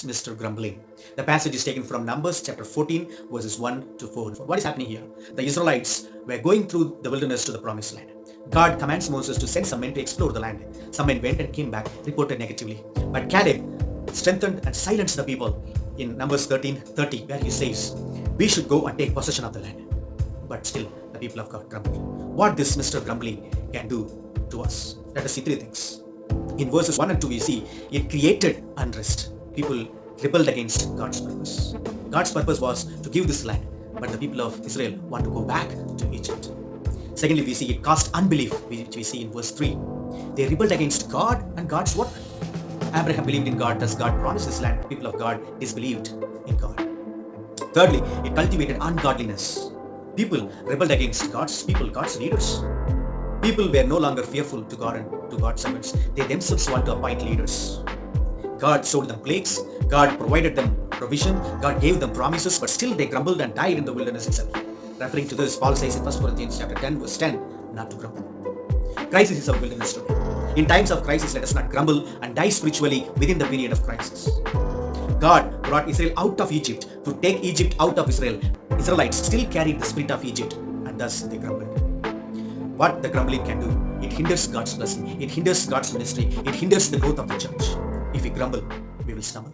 Mr. Grumbling? The passage is taken from Numbers chapter 14 verses 1 to 4. What is happening here? The Israelites were going through the wilderness to the promised land. God commands Moses to send some men to explore the land. Some men went and came back, reported negatively. But Caleb strengthened and silenced the people in Numbers 13:30, where he says, "We should go and take possession of the land." But still, the people of God grumbled. What this Mr. Grumbling can do to us? Let us see three things. In verses 1 and 2, we see it created unrest. People rebelled against God's purpose. God's purpose was to give this land, but the people of Israel want to go back to Egypt. Secondly, we see it caused unbelief, which we see in verse 3. They rebelled against God and God's work. Abraham believed in God, thus God promised this land. People of God disbelieved in God. Thirdly, it cultivated ungodliness. People rebelled against God's people, God's leaders. People were no longer fearful to God and to God's servants. They themselves want to appoint leaders. God showed them plagues. God provided them provision. God gave them promises, but still they grumbled and died in the wilderness itself. Referring to this, Paul says in 1 Corinthians chapter 10, verse 10, not to grumble. Crisis is our wilderness today. In times of crisis, let us not grumble and die spiritually within the period of crisis. God brought Israel out of Egypt to take Egypt out of Israel. Israelites still carried the spirit of Egypt, and thus they grumbled. What the grumbling can do, it hinders God's blessing, it hinders God's ministry, it hinders the growth of the church. If we grumble, we will stumble.